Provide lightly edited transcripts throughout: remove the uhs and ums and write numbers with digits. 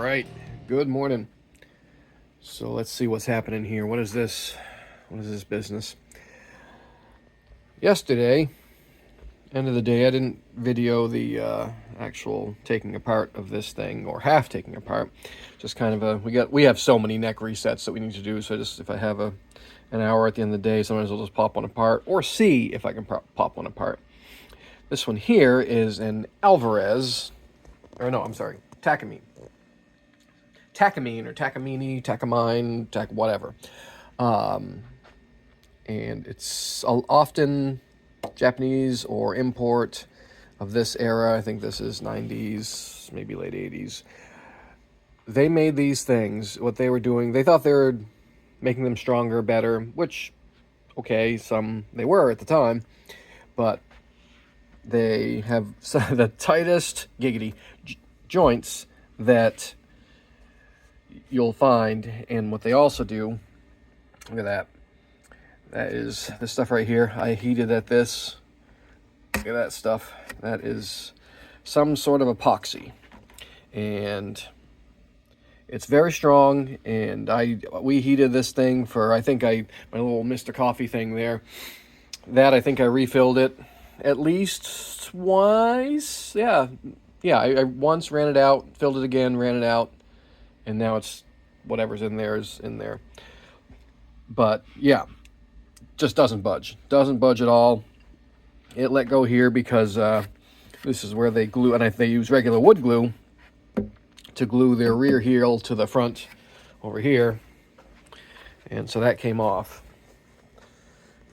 right, good morning. So let's see what's happening here. What is this business? Yesterday, end of the day, I didn't video the actual taking apart of this thing, or half taking apart. Just kind of we have so many neck resets that we need to do, so just if I have an hour at the end of the day, sometimes I'll just pop one apart, or see if I can pop one apart. This one here is an Alvarez, or no, I'm sorry, Takamine. Takamine or Takamine, Takamine, whatever. And it's often Japanese or import of this era. I think this is 90s, maybe late 80s. They made these things. What they were doing, they thought they were making them stronger, better, which, okay, some they were at the time, but they have some of the tightest joints that you'll find. And what they also do, look at that, that is this stuff right here. I heated at this. Look at that stuff. That is some sort of epoxy, and it's very strong. And we heated this thing for, I think my little Mr. Coffee thing there, that I think I refilled it at least twice. Yeah, I once ran it out, filled it again, ran it out, and now it's whatever's in there is in there. But yeah, just doesn't budge at all. It let go here because this is where they glue, and they use regular wood glue to glue their rear heel to the front over here, and so that came off.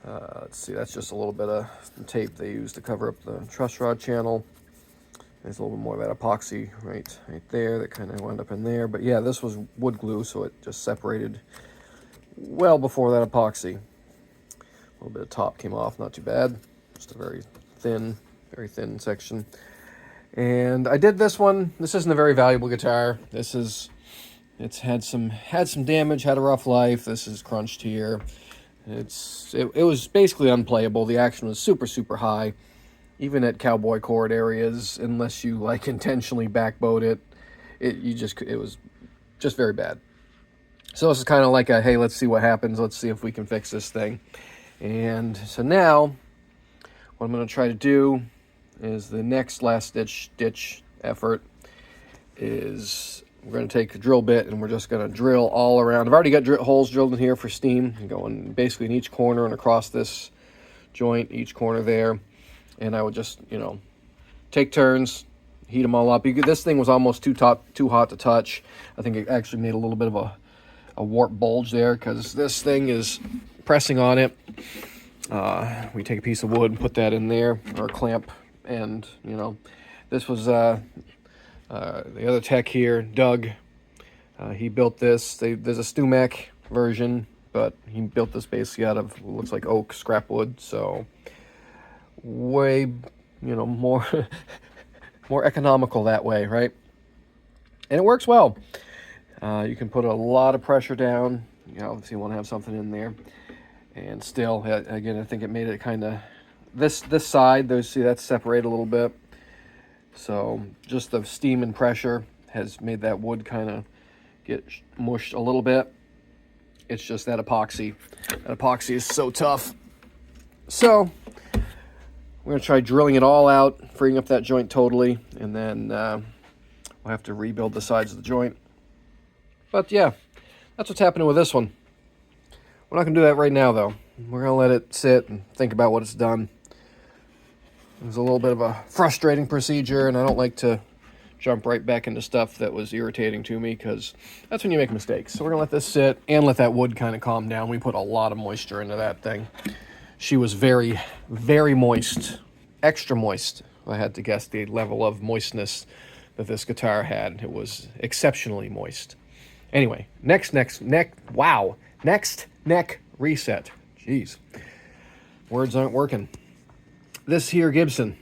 Let's see, that's just a little bit of tape they use to cover up the truss rod channel. There's a little bit more of that epoxy right there that kind of wound up in there. But yeah, this was wood glue, so it just separated well before that epoxy. A little bit of top came off, not too bad. Just a very thin section. And I did this one. This isn't a very valuable guitar. It's had some damage, had a rough life. This is crunched here. It was basically unplayable. The action was super high, even at cowboy chord areas, unless you like intentionally backbowed it. It was just very bad. So this is kind of like a, hey, let's see what happens. Let's see if we can fix this thing. And so now, what I'm going to try to do is the next last ditch effort is we're going to take a drill bit and we're just going to drill all around. I've already got holes drilled in here for steam, going basically in each corner and across this joint, each corner there. And I would just, take turns, heat them all up. This thing was almost too hot to touch. I think it actually made a little bit of a warp bulge there because this thing is pressing on it. We take a piece of wood and put that in there, or a clamp, and this was the other tech here, Doug. He built this. There's a StuMac version, but he built this basically out of what looks like oak scrap wood, so way more more economical that way, right? And it works well. You can put a lot of pressure down. Obviously you want to have something in there. And still, again, I think it made it kind of, this side, see that's separated a little bit. So just the steam and pressure has made that wood kind of get mushed a little bit. It's just that epoxy. That epoxy is so tough. So we're going to try drilling it all out, freeing up that joint totally, and then we'll have to rebuild the sides of the joint. But yeah, that's what's happening with this one. We're not going to do that right now, though. We're going to let it sit and think about what it's done. It was a little bit of a frustrating procedure, and I don't like to jump right back into stuff that was irritating to me, because that's when you make mistakes. So we're going to let this sit and let that wood kind of calm down. We put a lot of moisture into that thing. She was very, very moist. Extra moist. If I had to guess the level of moistness that this guitar had, it was exceptionally moist. Anyway, next neck reset. Jeez. Words aren't working. This here Gibson.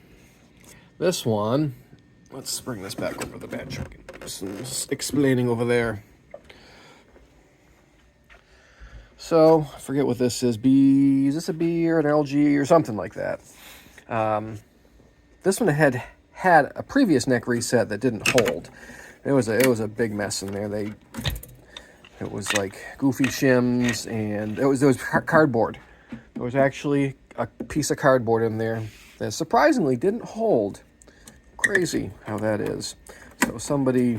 This one, let's bring this back over the bench. Some explaining over there. So, I forget what this is. Is this a B or an LG or something like that? This one had a previous neck reset that didn't hold. it was a big mess in there. It was like goofy shims, and there was cardboard. There was actually a piece of cardboard in there that surprisingly didn't hold. Crazy how that is. So somebody,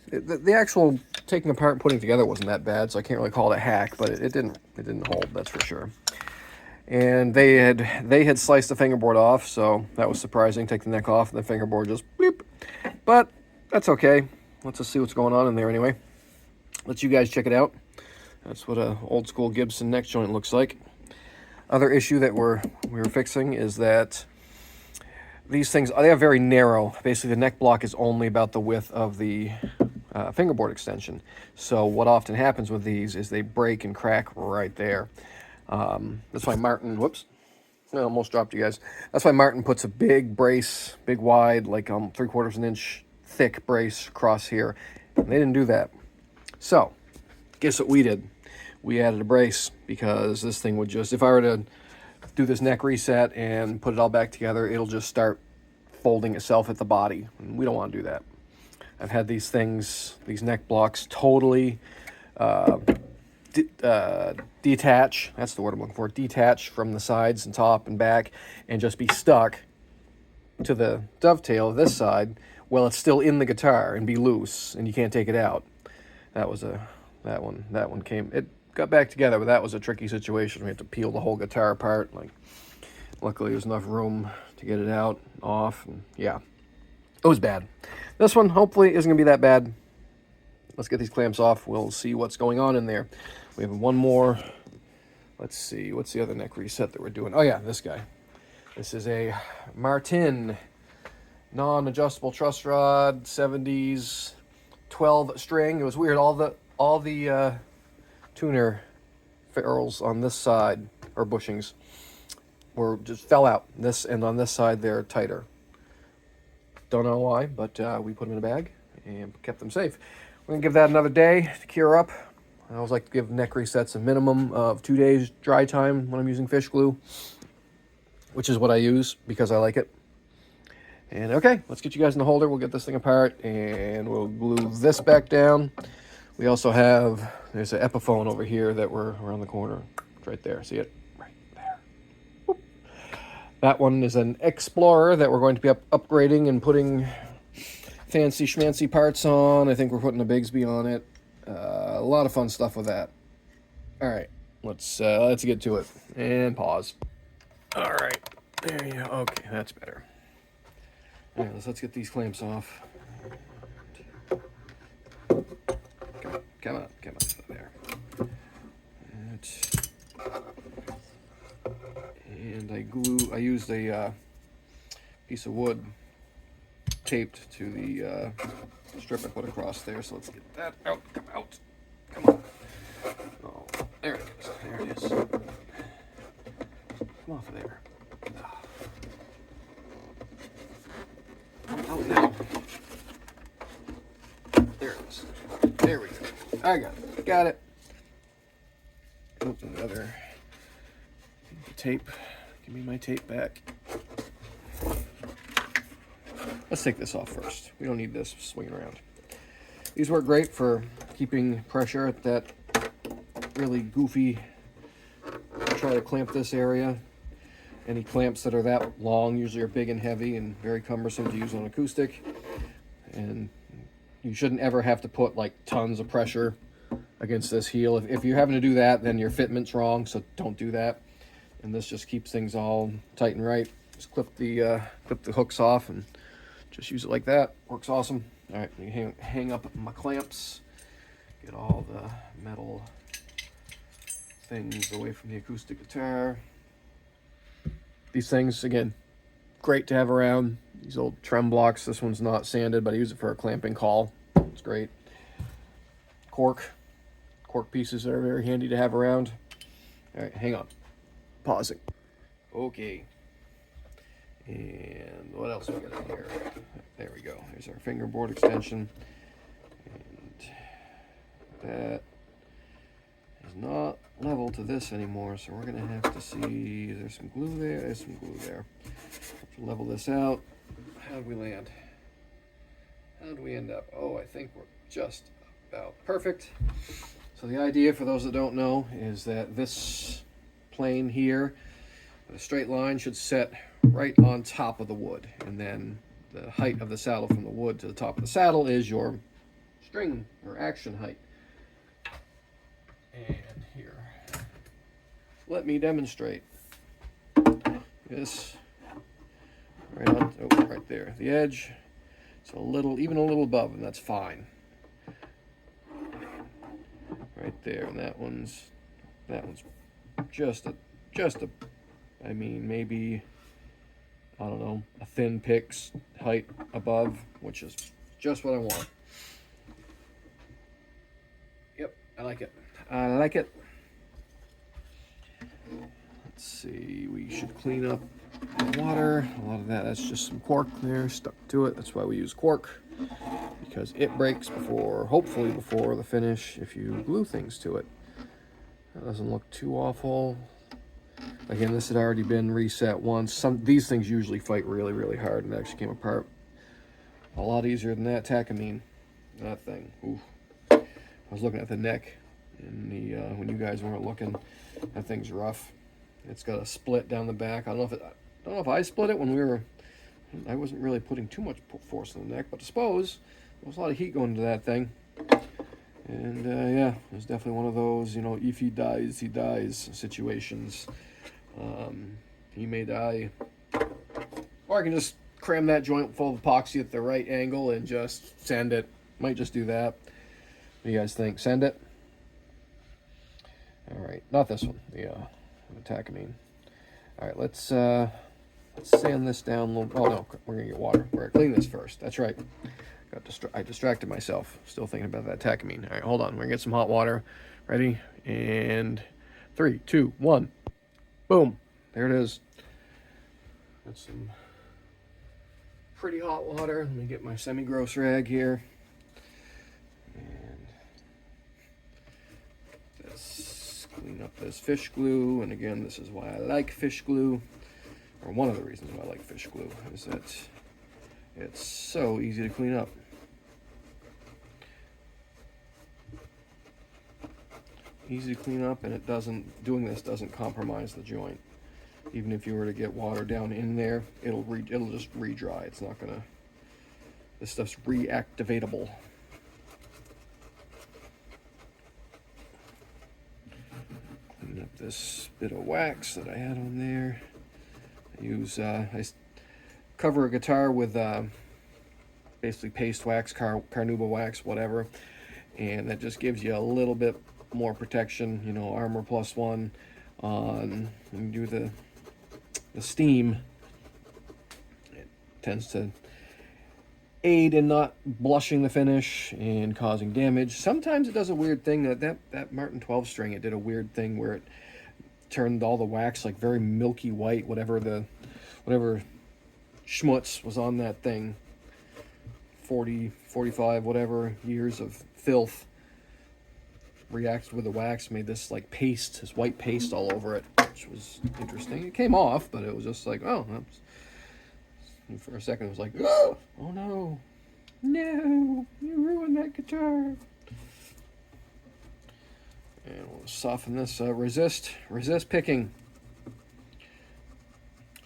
the actual taking apart and putting together wasn't that bad, so I can't really call it a hack, but it didn't hold, that's for sure. And they had sliced the fingerboard off, so that was surprising. Take the neck off, and the fingerboard just bleep. But that's okay. Let's just see what's going on in there anyway. Let you guys check it out. That's what a old school Gibson neck joint looks like. Other issue that we were fixing is that these things, they are very narrow. Basically, the neck block is only about the width of the fingerboard extension. So what often happens with these is they break and crack right there. That's why Martin, whoops, I almost dropped you guys. That's why Martin puts a big brace, big wide, like 3/4 of an inch thick brace across here. And they didn't do that. So, guess what we did? We added a brace because this thing would just, if I were to do this neck reset and put it all back together, it'll just start folding itself at the body. And we don't want to do that. I've had these things, these neck blocks, totally detach, that's the word I'm looking for, detach from the sides and top and back, and just be stuck to the dovetail of this side while it's still in the guitar and be loose and you can't take it out. That one came, it got back together, but that was a tricky situation. We had to peel the whole guitar apart. Like, luckily there's enough room to get it out, off, and yeah, it was bad. This one hopefully isn't gonna be that bad. Let's get these clamps off. We'll see what's going on in there. We have one more. Let's see, what's the other neck reset that we're doing? Oh yeah, this guy. This is a Martin non-adjustable truss rod, 70s, 12 string. It was weird. All the tuner ferrules on this side, or bushings, were just fell out. This, and on this side they're tighter. Don't know why, but we put them in a bag and kept them safe. We're gonna give that another day to cure up. I always like to give neck resets a minimum of 2 days dry time when I'm using fish glue, which is what I use because I like it. And okay, let's get you guys in the holder. We'll get this thing apart and we'll glue this back down. We also have, there's an Epiphone over here that we're around the corner. It's right there, see it? Right there. Whoop. That one is an Explorer that we're going to be upgrading and putting fancy schmancy parts on. I think we're putting a Bigsby on it. A lot of fun stuff with that. All right, let's get to it and pause. All right, there you go. Okay, that's better. All right, let's get these clamps off. Come on, there. And I used a piece of wood taped to the strip I put across there, so let's get that out. Come out. Come on. Oh, there it is. There it is. Come off of there. Out now. There it is. There we go. I got it. Got it. Open the other tape. Give me my tape back. Let's take this off first. We don't need this swinging around. These work great for keeping pressure at that really goofy, try to clamp this area. Any clamps that are that long usually are big and heavy and very cumbersome to use on acoustic. And you shouldn't ever have to put like tons of pressure against this heel. If you're having to do that, then your fitment's wrong, so don't do that. And this just keeps things all tight and right. Just clip the hooks off and just use it like that. Works awesome. All right, let me hang up my clamps. Get all the metal things away from the acoustic guitar. These things, again, great to have around. These old trem blocks. This one's not sanded, but I use it for a clamping call. It's great. Cork pieces are very handy to have around. All right, hang on. Pausing. Okay. And what else we got in here? There we go. There's our fingerboard extension. And that is not level to this anymore, so we're gonna have to see. There's some glue there. There's some glue there. Have to level this out. How do we land? how do we end up? Oh, I think we're just about perfect. So the idea, for those that don't know, is that this plane here, the straight line, should set right on top of the wood, and then the height of the saddle from the wood to the top of the saddle is your string or action height. And here, let me demonstrate this. Right on, oh, right there, the edge. It's a little, even a little above, and that's fine. Right there, and that one's just a, I mean, maybe, I don't know, a thin pick's height above, which is just what I want. Yep, I like it. I like it. Let's see, we should clean up the water. A lot of that's just some cork there stuck to it. That's why we use cork, because it breaks before, hopefully before the finish, if you glue things to it. That doesn't look too awful. Again, this had already been reset once. These things usually fight really, really hard, and it actually came apart a lot easier than that Takamine. That thing. Ooh. I was looking at the neck in the when you guys weren't looking. That thing's rough. It's got a split down the back. I don't know if I split it when we were. I wasn't really putting too much force on the neck, but I suppose there was a lot of heat going into that thing. And yeah, it was definitely one of those, you know, if he dies situations. He may die. Or I can just cram that joint full of epoxy at the right angle and just sand it. Might just do that. What do you guys think? Send it? Alright, not this one. The Takamine. Alright, let's sand this down a little. Oh no, we're gonna get water. We're gonna clean this first. That's right. I distracted myself. Still thinking about that Takamine. All right, hold on. We're gonna get some hot water. Ready? And 3, 2, 1. Boom. There it is. Got some pretty hot water. Let me get my semi-gross rag here. And this, clean up this fish glue. And again, this is why I like fish glue. Or one of the reasons why I like fish glue is that it's so easy to clean up. Easy to clean up, and it doesn't, doing this doesn't compromise the joint. Even if you were to get water down in there, it'll just re-dry. It's not gonna, this stuff's reactivatable. Clean up this bit of wax that I had on there. I use, I cover a guitar with basically paste wax, carnauba wax, whatever, and that just gives you a little bit more protection, you know, armor +1 on when you do the steam. It tends to aid in not blushing the finish and causing damage. Sometimes it does a weird thing, that Martin 12 string, it did a weird thing where it turned all the wax like very milky white, whatever schmutz was on that thing, 40, 45, whatever years of filth reacted with the wax, made this like paste, this white paste all over it, which was interesting. It came off, but it was just like, oh, that's, for a second it was like, oh no, you ruined that guitar. And we'll soften this, resist picking.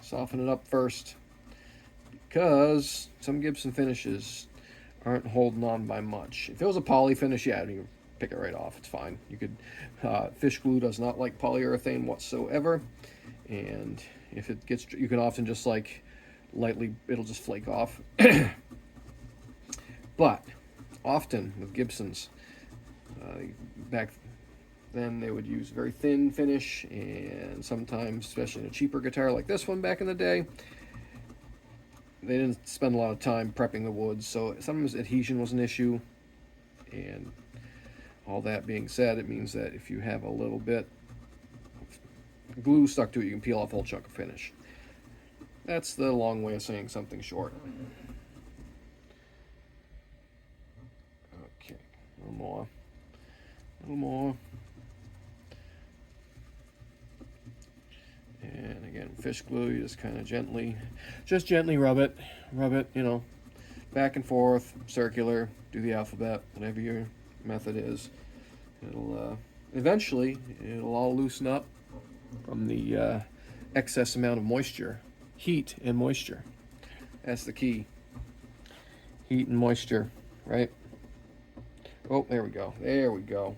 Soften it up first, because some Gibson finishes aren't holding on by much. If it was a poly finish, yeah, you pick it right off. It's fine. You could, fish glue does not like polyurethane whatsoever, and if it gets, you can often just like lightly, it'll just flake off. But often with Gibsons, back then they would use very thin finish, and sometimes, especially in a cheaper guitar like this one back in the day, they didn't spend a lot of time prepping the woods, so sometimes adhesion was an issue. And all that being said, it means that if you have a little bit of glue stuck to it, you can peel off a whole chunk of finish. That's the long way of saying something short. Okay, a little more. And again, fish glue, you just kind of gently rub it, you know, back and forth, circular, do the alphabet, whatever your method is. It'll eventually it'll all loosen up from the excess amount of moisture, heat and moisture. That's the key. Heat and moisture, right? Oh, there we go. There we go.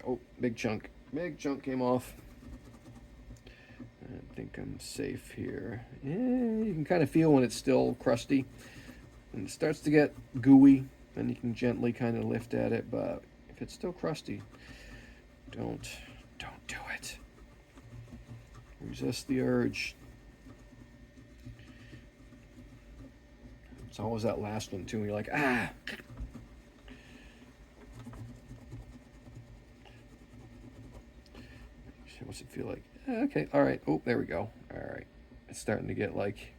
Oh, big chunk. Big chunk came off. I think I'm safe here. Yeah, you can kind of feel when it's still crusty. When it starts to get gooey, then you can gently kind of lift at it. But if it's still crusty, don't do it. Resist the urge. It's always that last one too. You're like, ah. What's it feel like? Okay, all right. Oh, there we go. All right. It's starting to get like,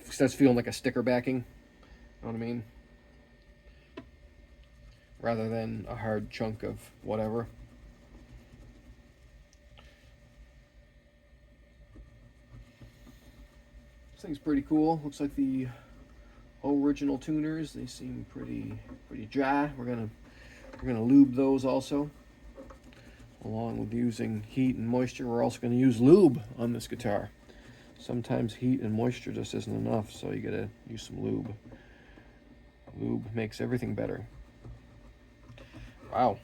it starts feeling like a sticker backing. You know what I mean? Rather than a hard chunk of whatever. This thing's pretty cool. Looks like the original tuners. They seem pretty dry. We're gonna lube those also. Along with using heat and moisture, we're also going to use lube on this guitar. Sometimes heat and moisture just isn't enough, so you got to use some lube. Lube makes everything better. Wow.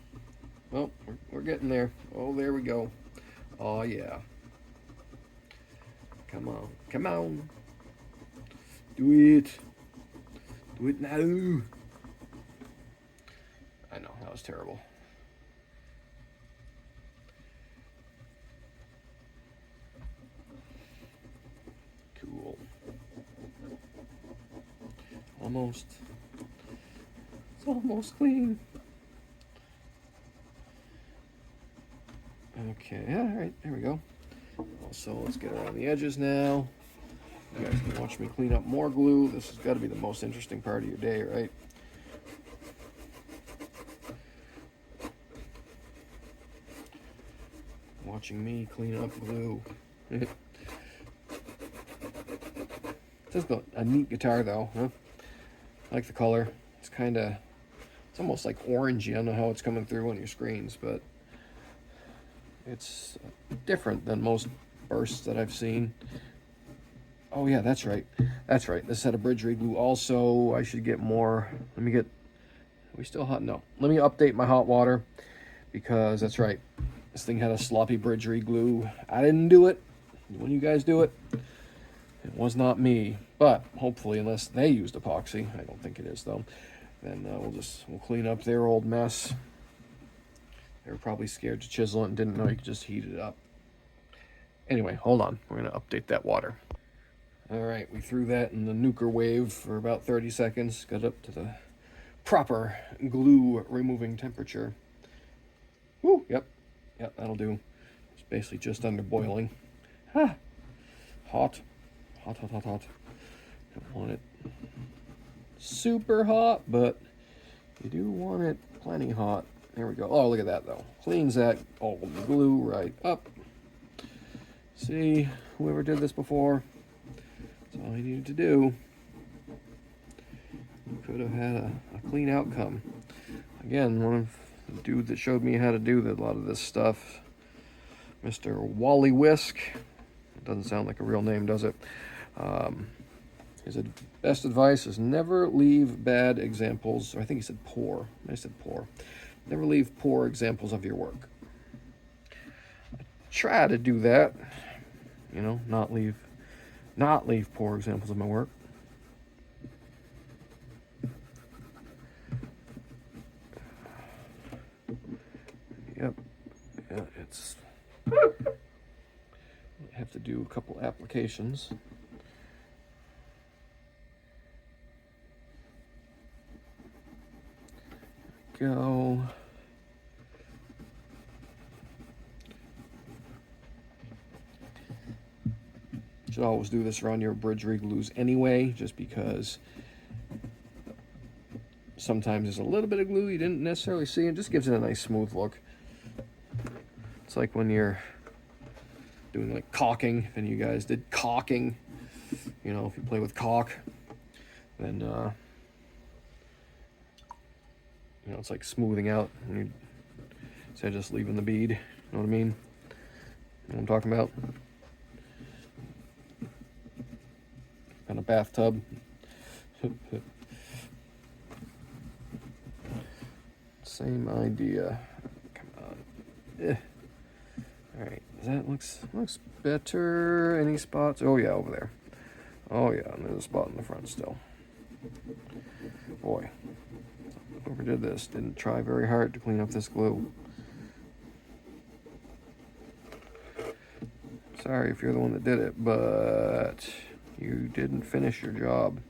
Well, we're getting there. Oh, there we go. Oh, yeah. Come on. Come on. Do it. Do it now. I know, that was terrible. Cool. Almost. It's almost clean. Okay, all right, there we go. Also, let's get around the edges now. You guys can watch me clean up more glue. This has got to be the most interesting part of your day, right? Watching me clean up glue. It's a neat guitar though, huh? I like the color. It's it's almost like orangey. I don't know how it's coming through on your screens, but it's different than most bursts that I've seen. Oh yeah, that's right. That's right. This had a bridge reed glue also. I should get more. Are we still hot? No. Let me update my hot water because that's right. This thing had a sloppy bridge reed glue. I didn't do it. When you guys do it, it was not me, but hopefully, unless they used epoxy, I don't think it is though, then we'll clean up their old mess. They were probably scared to chisel it and didn't know you could just heat it up. Anyway, hold on. We're going to update that water. All right, we threw that in the nuker wave for about 30 seconds. Got up to the proper glue removing temperature. Woo, yep, that'll do. It's basically just under boiling. Ah, hot. Hot. Don't want it super hot, but you do want it plenty hot. There we go. Oh, look at that though. Cleans that old glue right up. See, whoever did this before, that's all he needed to do. You could have had a clean outcome. Again, one of the dude that showed me how to do a lot of this stuff, Mr. Wally Whisk. It doesn't sound like a real name, does it? His best advice is never leave bad examples, or I think he said poor. I said poor. Never leave poor examples of your work. I try to do that, you know, not leave poor examples of my work. Yep, yeah, it's. I have to do a couple applications. Go. Should always do this around your bridge rig glues anyway, just because sometimes there's a little bit of glue you didn't necessarily see. It just gives it a nice smooth look. It's like when you're doing like caulking, if any of you guys did caulking, you know, if you play with caulk, then You know, it's like smoothing out when you instead of just leaving the bead. You know what I mean? You know what I'm talking about? And a bathtub. Same idea. Come on. All right, that looks better. Any spots? Oh yeah, over there. Oh yeah, and there's a spot in the front still. Boy, overdid this. Didn't try very hard to clean up this glue. Sorry if you're the one that did it, but you didn't finish your job.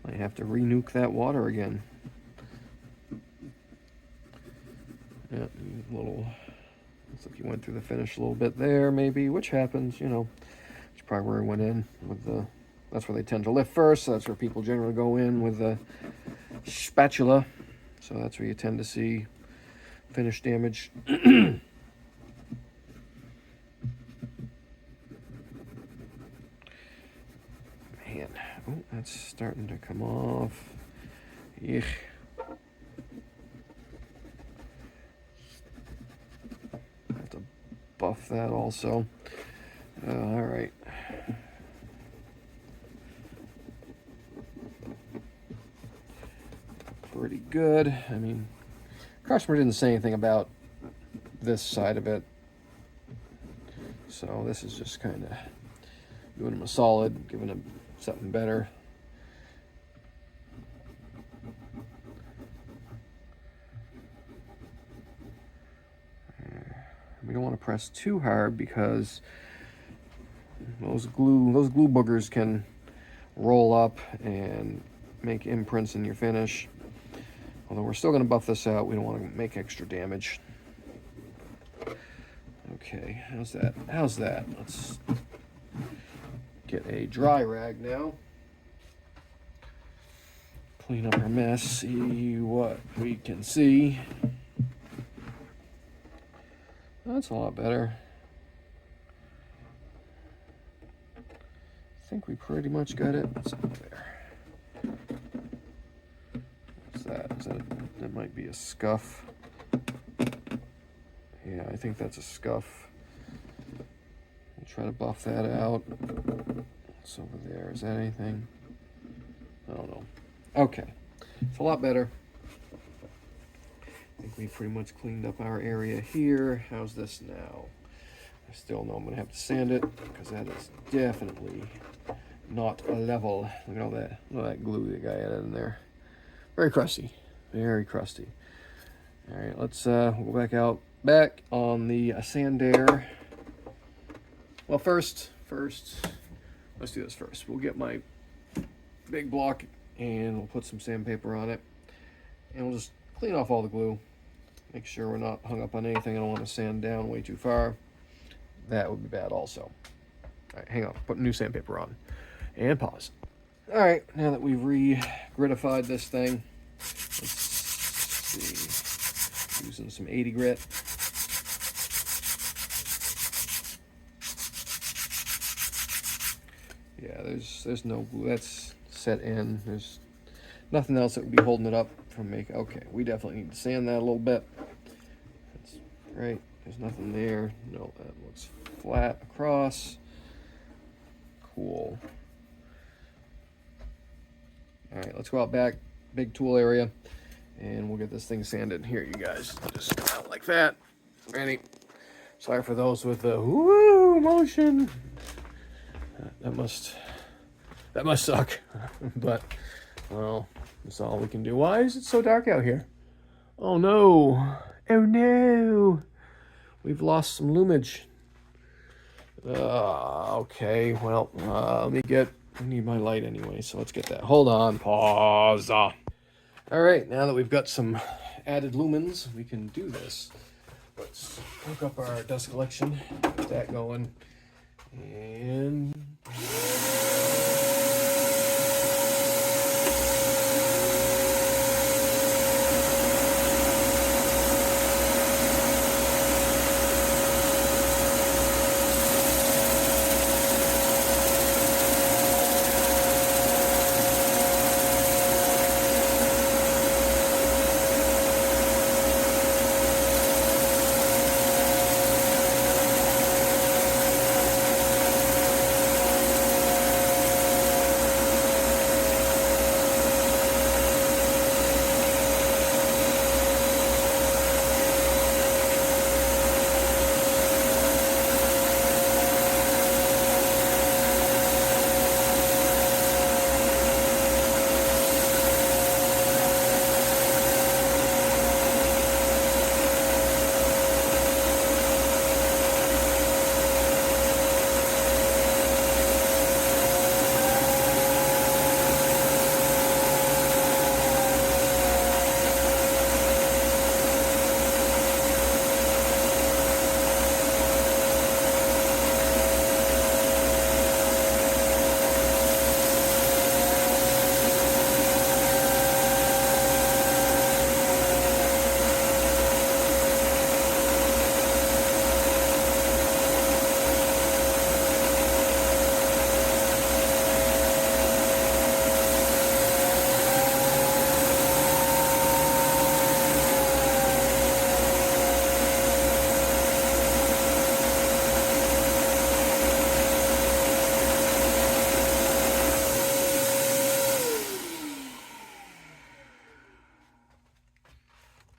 I have to re-nuke that water again. Yeah, little. Looks like you went through the finish a little bit there, maybe, which happens, you know. It's probably where I went in with the. That's where they tend to lift first. So that's where people generally go in with the spatula. So that's where you tend to see finish damage. Man, oh, that's starting to come off. Yuck. Have to buff that also. All right. Pretty good. I mean, customer didn't say anything about this side of it, so this is just kind of doing him a solid, giving him something better. We don't want to press too hard because those glue boogers can roll up and make imprints in your finish. Although we're still going to buff this out, we don't want to make extra damage. Okay, how's that? How's that? Let's get a dry rag now. Clean up our mess, see what we can see. That's a lot better. I think we pretty much got it. What's up there? That might be a scuff. Yeah, I think that's a scuff. I'll try to buff that out. What's over there? Is that anything? I don't know. Okay, it's a lot better. I think we pretty much cleaned up our area here. How's this now? I still know I'm gonna have to sand it because that is definitely not a level. Look at all that glue the guy added in there. Very crusty. Very crusty. All right, let's go back on the Sandair. Well, first, let's do this first. We'll get my big block and we'll put some sandpaper on it, and we'll just clean off all the glue. Make sure we're not hung up on anything. I don't want to sand down way too far. That would be bad also. All right, hang on. Put new sandpaper on and pause. All right, now that we've re-gritified this thing, let's see, using some 80 grit. Yeah, there's no glue. That's set in. There's nothing else that would be holding it up from making. Okay, we definitely need to sand that a little bit. That's great. There's nothing there. No, that looks flat across. Cool. All right, let's go out back, big tool area, and we'll get this thing sanded. Here, you guys, just come out like that. Ready? Sorry for those with the woo motion. That must suck, but well, that's all we can do. Why is it so dark out here? Oh no! Oh no! We've lost some lumage. Okay, well, I need my light anyway, so let's get that. Hold on, pause. All right, now that we've got some added lumens, we can do this. Let's hook up our dust collection, get that going, and...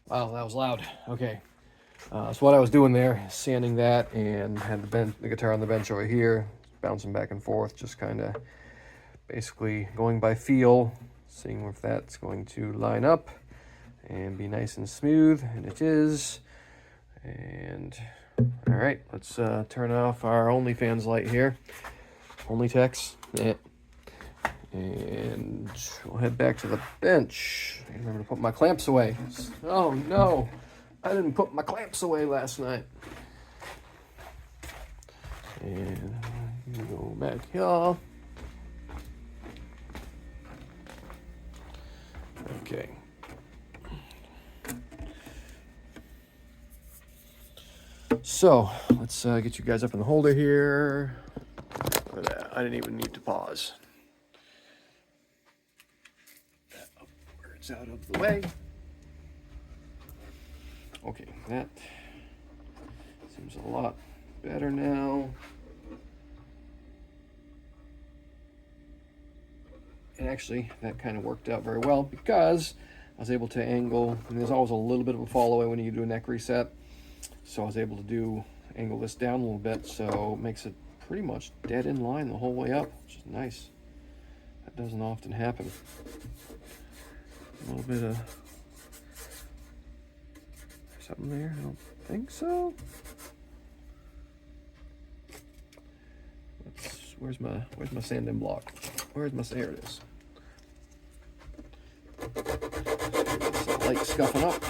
Wow, that was loud. Okay. So what I was doing there, sanding that, and had the guitar on the bench over here, bouncing back and forth, just kind of basically going by feel, seeing if that's going to line up and be nice and smooth, and it is. And all right, let's turn off our OnlyFans light here. OnlyText. Yeah. And we'll head back to the bench. I remember to put my clamps away. Oh no, I didn't put my clamps away last night. And go back here. Okay. So let's get you guys up in the holder here. Look at that. I didn't even need to pause. It's out of the way. Okay, that seems a lot better now. And actually, that kind of worked out very well because I was able to angle, and there's always a little bit of a fall away when you do a neck reset. So I was able to angle this down a little bit, so it makes it pretty much dead in line the whole way up, which is nice. That doesn't often happen. A little bit of something there. I don't think so. Where's my sanding block? Where's my, there it is. It's light scuffing up.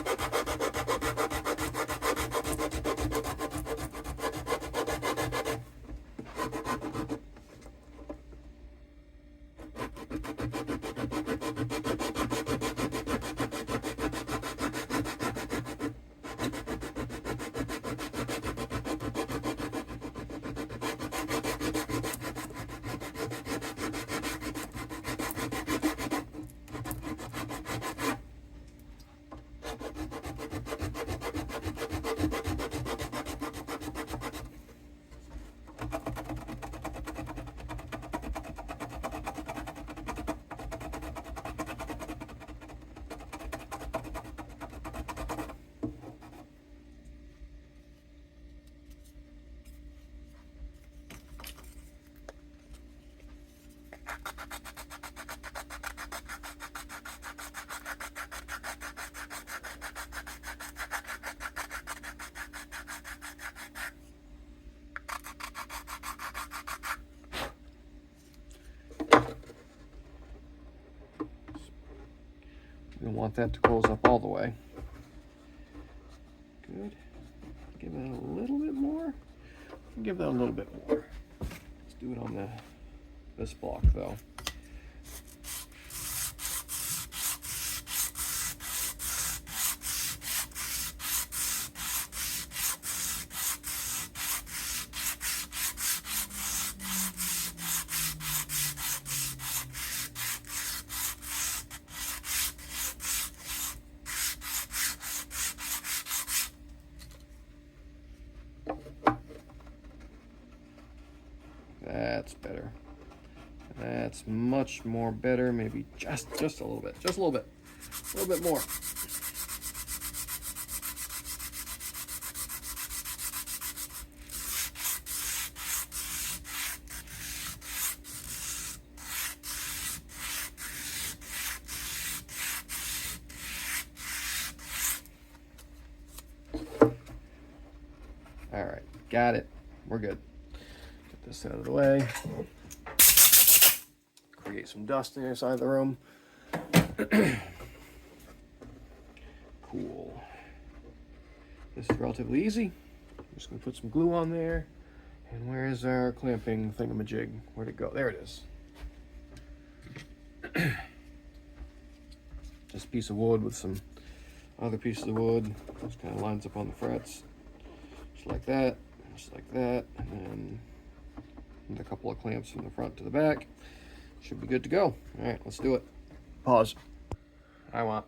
We don't want that to close up all the way. Good. Give that a little bit more. Give that a little bit more. Let's do it on this block though. That's better. That's much more better. Maybe just a little bit. Just a little bit. A little bit more. All right, got it. We're good. Get this out of the way. Create some dust in the side of the room. Cool. This is relatively easy. I'm just gonna put some glue on there. And where is our clamping thingamajig? Where'd it go? There it is. Just a piece of wood with some other pieces of wood. Just kind of lines up on the frets. Just like that. Just like that. And then a couple of clamps from the front to the back. Should be good to go. All right, let's do it. Pause. I want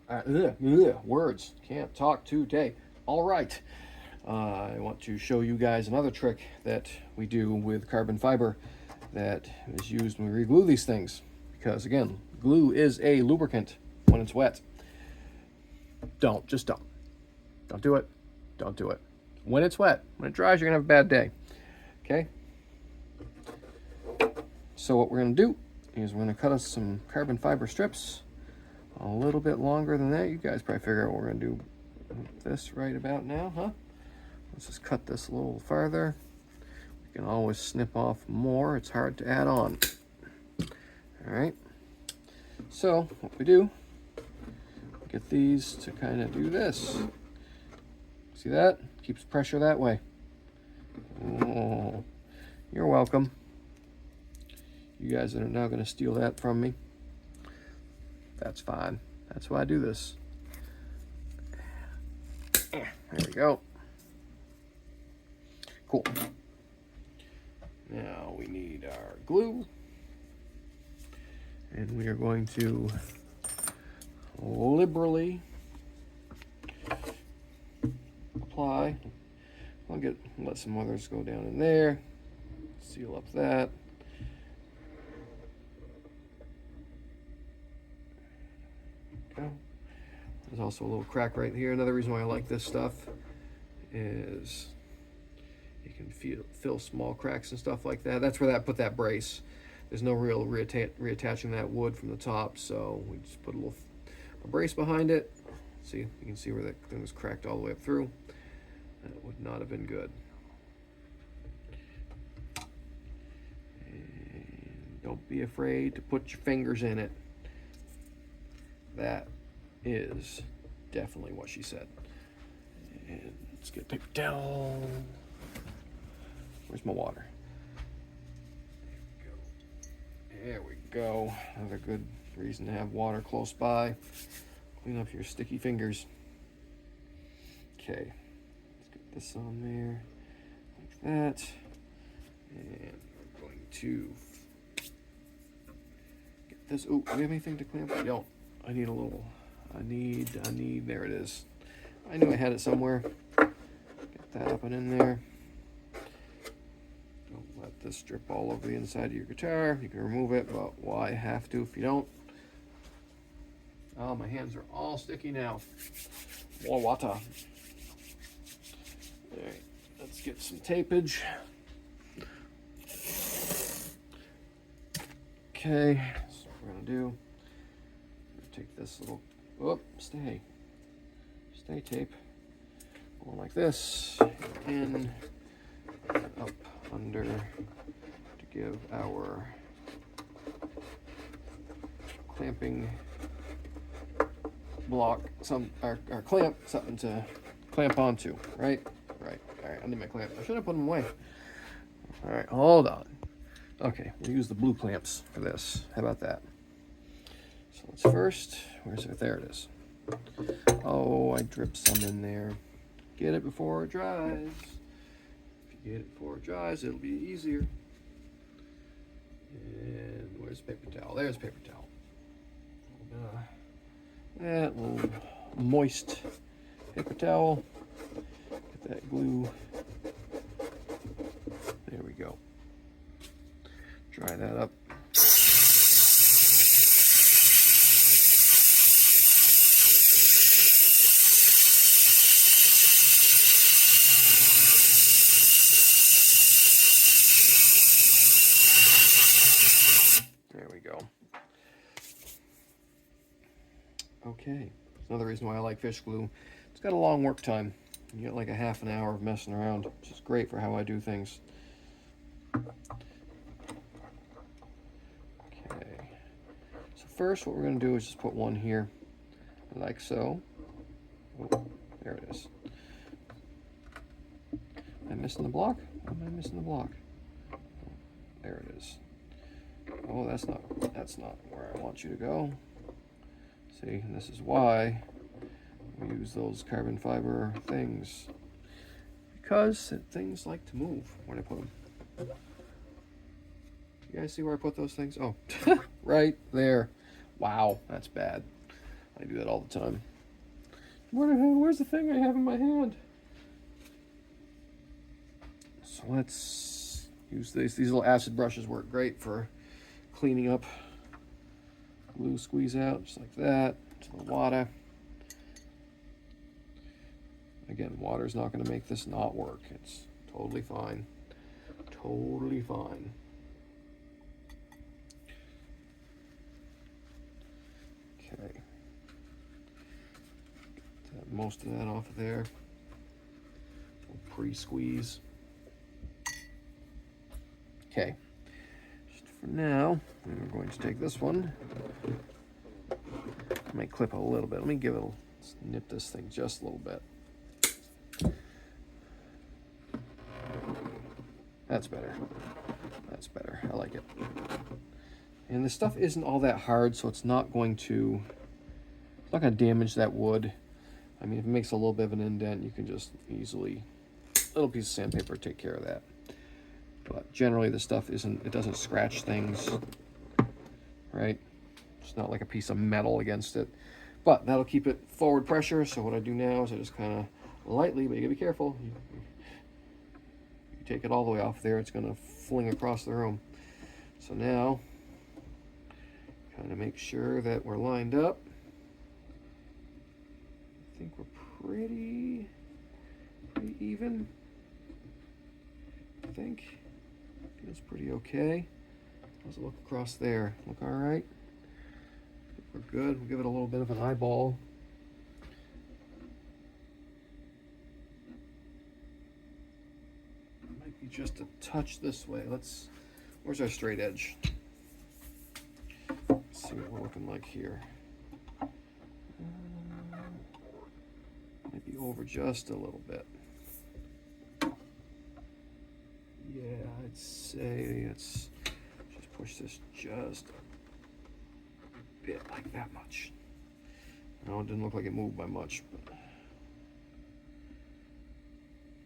words. Can't talk today. All right. I want to show you guys another trick that we do with carbon fiber that is used when we re-glue these things. Because again, glue is a lubricant when it's wet. Just don't. Don't do it. Don't do it. When it's wet, when it dries, you're going to have a bad day. Okay? So what we're going to do is we're going to cut us some carbon fiber strips a little bit longer than that. You guys probably figure out what we're going to do with this right about now, huh? Let's just cut this a little farther. We can always snip off more. It's hard to add on. All right. So what we do, get these to kind of do this. See that? Keeps pressure that way. Oh, you're welcome. You guys are now going to steal that from me. That's fine. That's why I do this. There we go. Cool. Now we need our glue. And we are going to liberally apply. I'll let some others go down in there. Seal up that. Okay. There's also a little crack right here. Another reason why I like this stuff is you can fill small cracks and stuff like that. That's where put that brace. There's no real reattaching that wood from the top, so we just put a brace behind it. See, you can see where that thing was cracked all the way up through. That would not have been good. And don't be afraid to put your fingers in it. That is definitely what she said. And let's get a paper towel. Where's my water? There we go. Another good reason to have water close by. Clean up your sticky fingers. Okay, let's get this on there like that. And we're going to get this. Oh, do we have anything to clamp? I don't. I need a little. I need. There it is. I knew I had it somewhere. Get that up and in there. Don't let this drip all over the inside of your guitar. You can remove it, but why have to if you don't? Oh, my hands are all sticky now. More water. All right, let's get some tapage. Okay, so what we're gonna do, take this little, stay tape, going like this, in, up, under, to give our clamping block our clamp something to clamp onto, right? All right, I need my clamp. I should have put them away. All right, hold on. Okay, we'll use the blue clamps for this. How about that? So let's first, where's it? There it is. Oh, I dripped some in there. Get it before it dries. If you get it before it dries, it'll be easier. And where's the paper towel? There's the paper towel. That little moist paper towel. Get that glue. There we go. Dry that up. There we go. Okay, another reason why I like fish glue. It's got a long work time. You get like a half an hour of messing around, which is great for how I do things. Okay, so first what we're going to do is just put one here, like so. Oh, there it is. Am I missing the block? Am I missing the block? There it is. Oh, that's not where I want you to go. See, and this is why we use those carbon fiber things, because things like to move when I put them. You guys see where I put those things? Oh, right there. Wow, that's bad. I do that all the time. Where's the thing I have in my hand? So let's use these. These little acid brushes work great for cleaning up glue. Squeeze out just like that to the water. again, water's not going to make this not work. It's totally fine. Totally fine. Okay. Get most of that off of there. We'll pre-squeeze. Okay. Just for now, we're going to take this one. I might clip a little bit. Let me give it let's nip this thing just a little bit. That's better. That's better. I like it. And this stuff isn't all that hard, so it's not going to damage that wood. I mean, if it makes a little bit of an indent, you can just easily, little piece of sandpaper, take care of that. But generally, the stuff it doesn't scratch things, right? It's not like a piece of metal against it. But that'll keep it forward pressure. So what I do now is I just kind of lightly, but you gotta be careful. You take it all the way off there, it's gonna fling across the room. So now, kind of make sure that we're lined up. I think we're pretty even. I think feels pretty okay. How's it look across there? Look all right? We're good. We'll give it a little bit of an eyeball. Might be just a touch this way. Where's our straight edge? Let's see what we're looking like here. Might be over just a little bit. Yeah, I'd say let's just push this just a bit, like that much. No, it didn't look like it moved by much, but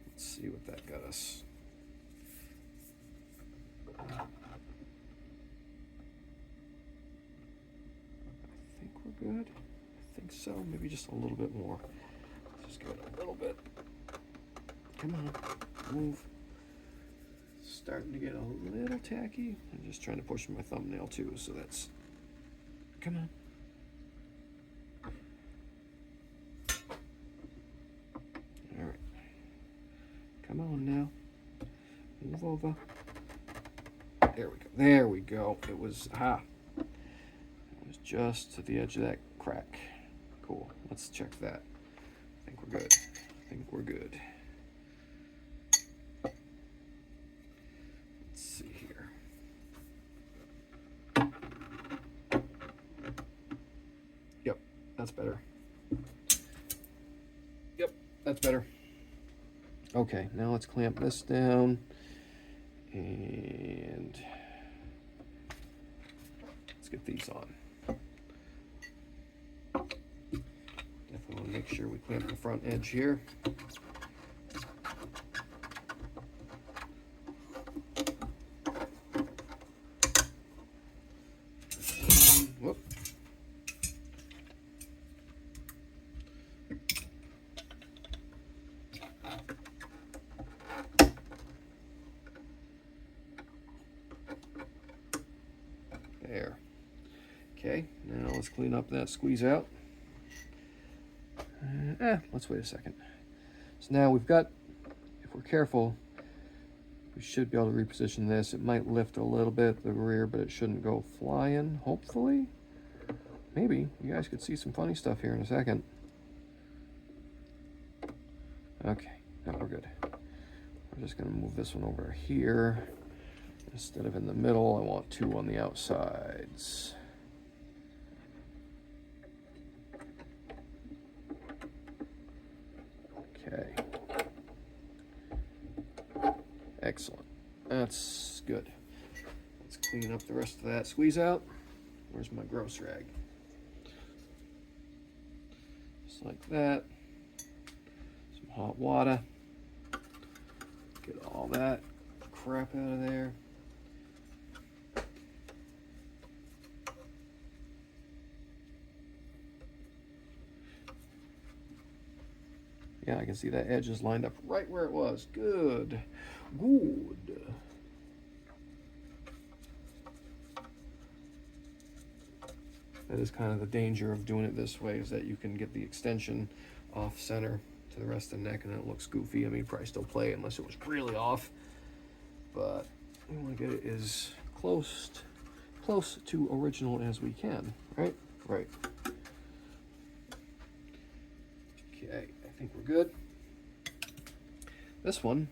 let's see what that got us. I think we're good. I think so. Maybe just a little bit more. Let's just give it a little bit. Come on, move. Starting to get a little tacky. I'm just trying to push my thumbnail too, so that's. Come on. All right. Come on now. Move over. There we go. There we go. It was It was just to the edge of that crack. Cool. Let's check that. I think we're good. I think we're good. Let's see here. Yep, that's better. Yep, that's better. Okay, now let's clamp this down. And let's get these on. Definitely want to make sure we clamp the front edge here. Whoop. There. Okay, now let's clean up that squeeze out. Let's wait a second. So now we've got, if we're careful, we should be able to reposition this. It might lift a little bit the rear, but it shouldn't go flying, hopefully. Maybe. You guys could see some funny stuff here in a second. Okay, now we're good. We're just gonna move this one over here. Instead of in the middle, I want two on the outsides. Okay. Excellent. That's good. Let's clean up the rest of that squeeze out. Where's my gross rag? Just like that. Some hot water. Get all that crap out of there. Yeah, I can see that edge is lined up right where it was. Good. Good. That is kind of the danger of doing it this way, is that you can get the extension off center. to the rest of the neck and it looks goofy. I mean, probably still play it unless it was really off. But we want to get it as close to original as we can, right? Right. Okay, I think we're good. This one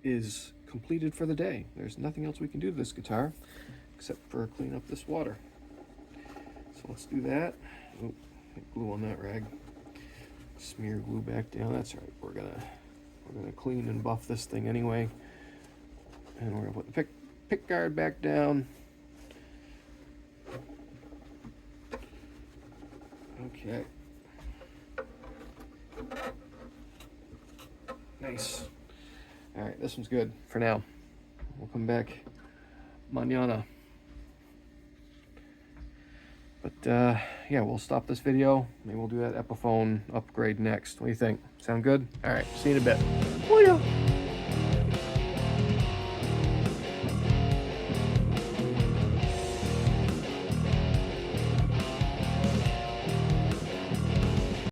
is completed for the day. There's nothing else we can do to this guitar except for clean up this water. So let's do that. Oh, glue on that rag. Smear glue back down. That's right. We're gonna clean and buff this thing anyway. And we're gonna put the pick guard back down. Okay. Nice. All right, this one's good for now. We'll come back mañana. But yeah, we'll stop this video. Maybe we'll do that Epiphone upgrade next. What do you think? Sound good? All right, see you in a bit.